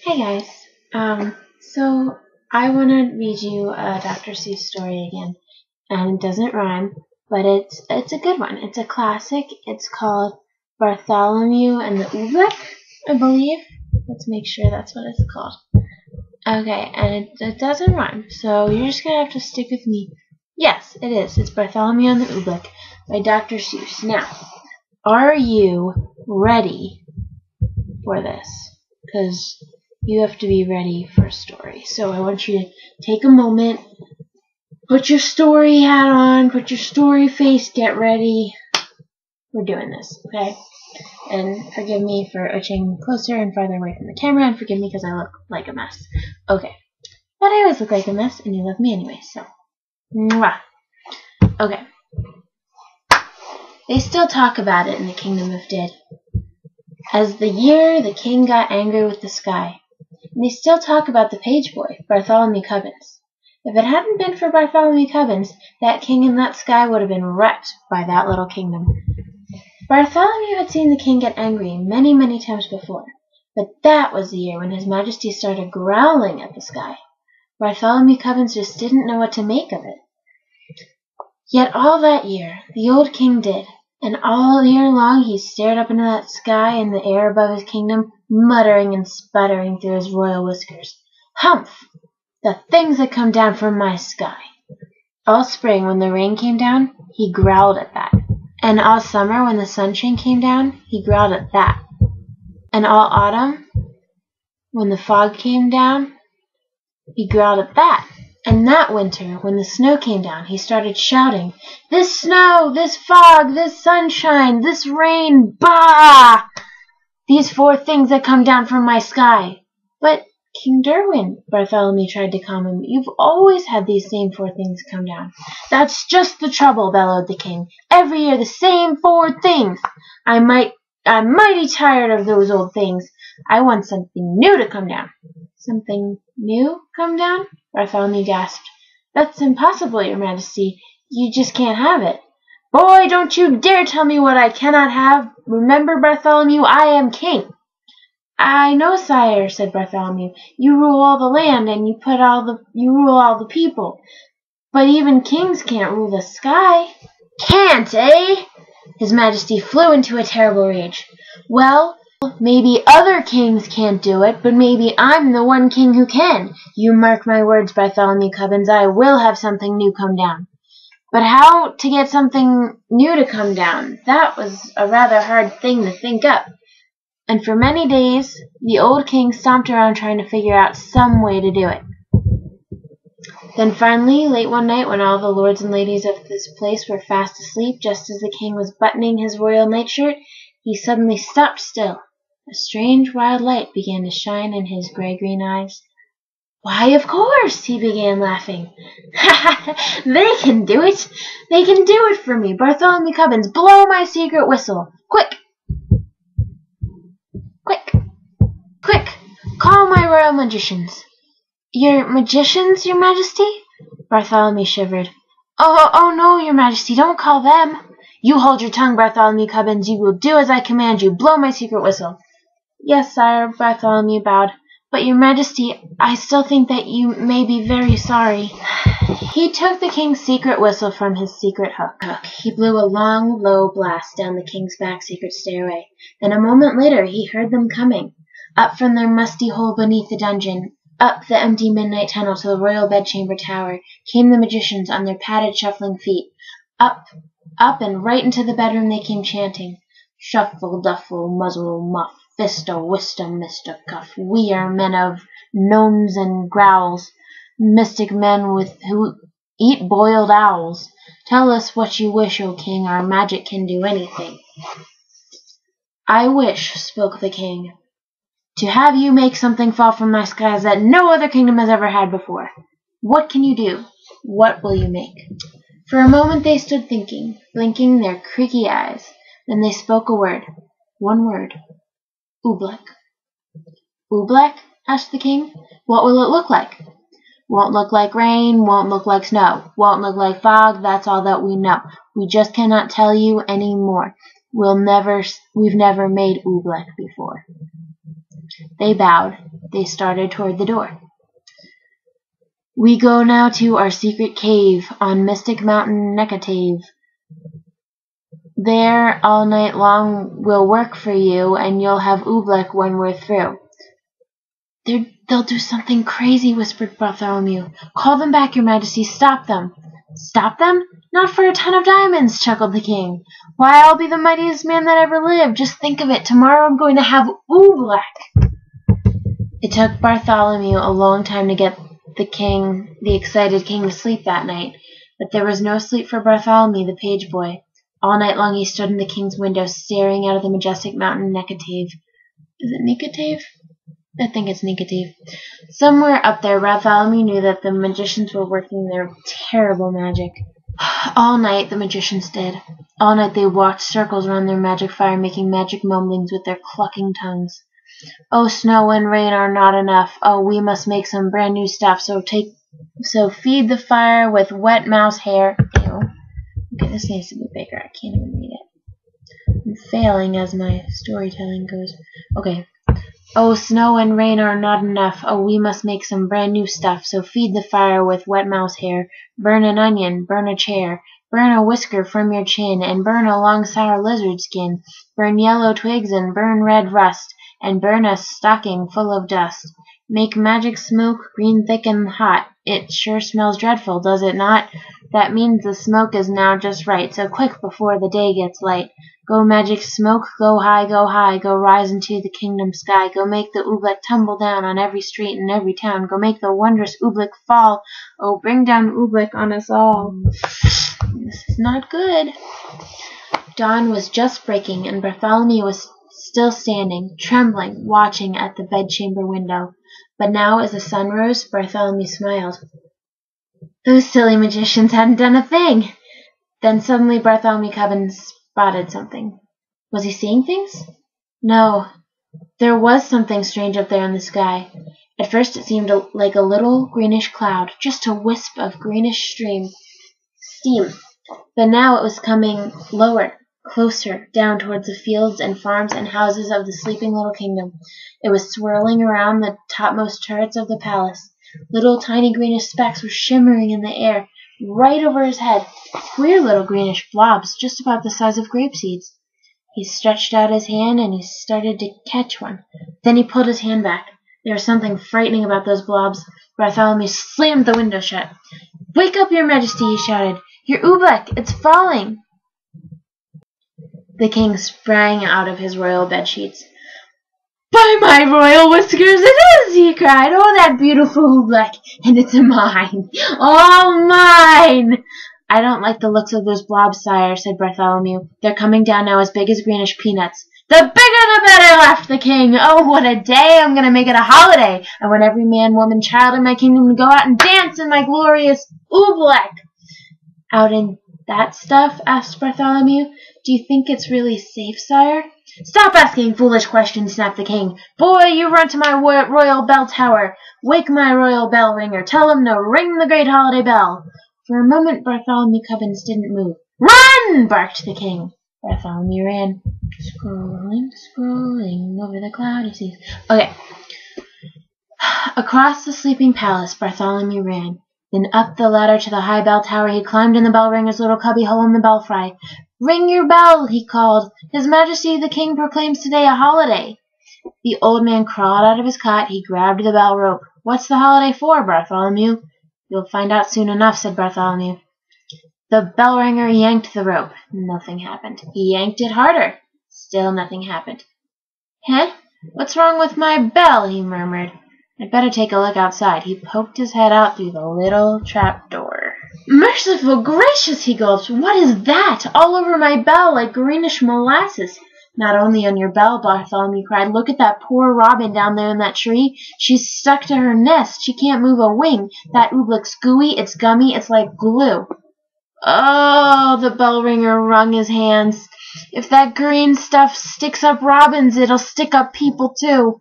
Hey guys. So I want to read you a Dr. Seuss story again, and it doesn't rhyme, but it's a good one. It's a classic. It's called Bartholomew and the Oobleck, I believe. Let's make sure that's what it's called. Okay, and it doesn't rhyme, so you're just gonna have to stick with me. Yes, it is. It's Bartholomew and the Oobleck by Dr. Seuss. Now, are you ready for this? Because you have to be ready for a story. So I want you to take a moment, put your story hat on, put your story face, get ready. We're doing this, okay? And forgive me for itching closer and farther away from the camera, and forgive me because I look like a mess. Okay. But I always look like a mess, and you love me anyway, so. Mwah. Okay. They still talk about it in the Kingdom of Did. As the year, the king got angry with the sky. And they still talk about the page boy, Bartholomew Cubbins. If it hadn't been for Bartholomew Cubbins, that king in that sky would have been wrecked by that little kingdom. Bartholomew had seen the king get angry many, many times before, but that was the year when His Majesty started growling at the sky. Bartholomew Cubbins just didn't know what to make of it. Yet all that year, the old king did, and all year long he stared up into that sky in the air above his kingdom, muttering and sputtering through his royal whiskers. Humph! The things that come down from my sky. All spring, when the rain came down, he growled at that. And all summer, when the sunshine came down, he growled at that. And all autumn, when the fog came down, he growled at that. And that winter, when the snow came down, he started shouting, "This snow, this fog, this sunshine, this rain, bah! These four things that come down from my sky." "But, King Derwin," Bartholomew tried to calm him, "you've always had these same four things come down." "That's just the trouble," bellowed the king. "Every year the same four things. I'm mighty tired of those old things. I want something new to come down." "Something new come down?" Bartholomew gasped. "That's impossible, Your Majesty. You just can't have it." "Boy, don't you dare tell me what I cannot have. Remember, Bartholomew, I am king." "I know, sire," said Bartholomew. "You rule all the land, and you rule all the people. But even kings can't rule the sky." "Can't, eh?" His Majesty flew into a terrible rage. "Well, maybe other kings can't do it, but maybe I'm the one king who can. You mark my words, Bartholomew Cubbins, I will have something new come down." But how to get something new to come down? That was a rather hard thing to think up. And for many days, the old king stomped around trying to figure out some way to do it. Then finally, late one night, when all the lords and ladies of this place were fast asleep, just as the king was buttoning his royal nightshirt, he suddenly stopped still. A strange wild light began to shine in his gray-green eyes. "Why, of course," he began laughing. "Ha! They can do it! They can do it for me! Bartholomew Cubbins, blow my secret whistle! Quick! Quick! Quick! Call my royal magicians." "Your magicians, Your Majesty?" Bartholomew shivered. Oh no, Your Majesty, don't call them." "You hold your tongue, Bartholomew Cubbins. You will do as I command you. Blow my secret whistle." "Yes, sire," Bartholomew bowed. "But, Your Majesty, I still think that you may be very sorry." He took the king's secret whistle from his secret hook. He blew a long, low blast down the king's back secret stairway. Then a moment later he heard them coming. Up from their musty hole beneath the dungeon, up the empty midnight tunnel to the royal bedchamber tower, came the magicians on their padded, shuffling feet. Up, and right into the bedroom they came chanting. "Shuffle, duffle, muzzle, muff, Fisto, wisdom, Mr. Cuff. We are men of gnomes and growls, mystic men who eat boiled owls. Tell us what you wish, O king, our magic can do anything." "I wish," spoke the king, "to have you make something fall from my skies that no other kingdom has ever had before." "What can you do? What will you make?" For a moment they stood thinking, blinking their creaky eyes. Then they spoke a word. One word. "Oobleck." "Oobleck?" asked the king. "What will it look like?" "Won't look like rain, won't look like snow, won't look like fog, that's all that we know. We just cannot tell you any more. We've never made oobleck before." They bowed. They started toward the door. "We go now to our secret cave on Mystic Mountain Necatave. There all night long we'll work for you, and you'll have oobleck when we're through." "They'll do something crazy," whispered Bartholomew. "Call them back, your majesty. Stop them." "Stop them? Not for a ton of diamonds," chuckled the king. "Why, I'll be the mightiest man that ever lived. Just think of it. Tomorrow I'm going to have oobleck." It took Bartholomew a long time to get the excited king, to sleep that night. But there was no sleep for Bartholomew, the page boy. All night long he stood in the king's window, staring out of the majestic mountain Necatave. Is it Necatave? I think it's Necatave. Somewhere up there, Bartholomew knew that the magicians were working their terrible magic. All night the magicians did. All night they walked circles around their magic fire, making magic mumblings with their clucking tongues. "Oh, snow and rain are not enough. Oh, we must make some brand new stuff. So feed the fire with wet mouse hair." Ew. Okay, this needs to be bigger. I can't even read it. I'm failing as my storytelling goes. Okay. "Oh, snow and rain are not enough. Oh, we must make some brand new stuff. So feed the fire with wet mouse hair. Burn an onion, burn a chair. Burn a whisker from your chin, and burn a long sour lizard skin. Burn yellow twigs and burn red rust, and burn a stocking full of dust. Make magic smoke, green thick and hot. It sure smells dreadful, does it not? That means the smoke is now just right. So quick before the day gets light. Go magic smoke, go high, go rise into the kingdom sky. Go make the oobleck tumble down on every street and every town. Go make the wondrous oobleck fall. Oh, bring down oobleck on us all." This is not good. Dawn was just breaking, and Bartholomew was still standing, trembling, watching at the bedchamber window. But now, as the sun rose, Bartholomew smiled. Those silly magicians hadn't done a thing. Then suddenly Bartholomew Cubbins spotted something. Was he seeing things? No. There was something strange up there in the sky. At first it seemed like a little greenish cloud, just a wisp of greenish steam. But now it was coming lower, closer, down towards the fields and farms and houses of the sleeping little kingdom. It was swirling around the topmost turrets of the palace. Little tiny greenish specks were shimmering in the air, right over his head. Queer little greenish blobs, just about the size of grape seeds. He stretched out his hand and he started to catch one. Then he pulled his hand back. There was something frightening about those blobs. Bartholomew slammed the window shut. "Wake up, your majesty," he shouted. "Your oobleck, it's falling." The king sprang out of his royal bedsheets. "By my royal whiskers, it is!" he cried. "Oh, that beautiful oobleck, and it's mine, all mine!" "I don't like the looks of those blobs, sire," said Bartholomew. "They're coming down now as big as greenish peanuts." "The bigger the better," laughed the king. "Oh, what a day! I'm going to make it a holiday. I want every man, woman, child in my kingdom to go out and dance in my glorious oobleck." "Out in that stuff?" asked Bartholomew. "Do you think it's really safe, sire?" "Stop asking foolish questions," snapped the king. "Boy, you run to my royal bell tower. Wake my royal bell ringer. Tell him to ring the great holiday bell." For a moment Bartholomew Cubbins didn't move. "Run!" barked the king. Bartholomew ran. Scrolling, scrolling over the cloudy seas. Okay. Across the sleeping palace Bartholomew ran. Then up the ladder to the high bell tower he climbed in the bell ringer's little cubby hole in the belfry. "Ring your bell," he called. "His Majesty the King proclaims today a holiday." The old man crawled out of his cot. He grabbed the bell rope. "What's the holiday for, Bartholomew?" "You'll find out soon enough," said Bartholomew. The bell ringer yanked the rope. Nothing happened. He yanked it harder. Still nothing happened. "Huh? What's wrong with my bell?" he murmured. "I'd better take a look outside." He poked his head out through the little trap door. "Merciful gracious!" he gulped. "What is that? All over my bell like greenish molasses." "Not only on your bell," Bartholomew cried. "Look at that poor robin down there in that tree. She's stuck to her nest. She can't move a wing. That oobleck's gooey. It's gummy. It's like glue." "Oh!" the bell ringer wrung his hands. "If that green stuff sticks up robins, it'll stick up people too."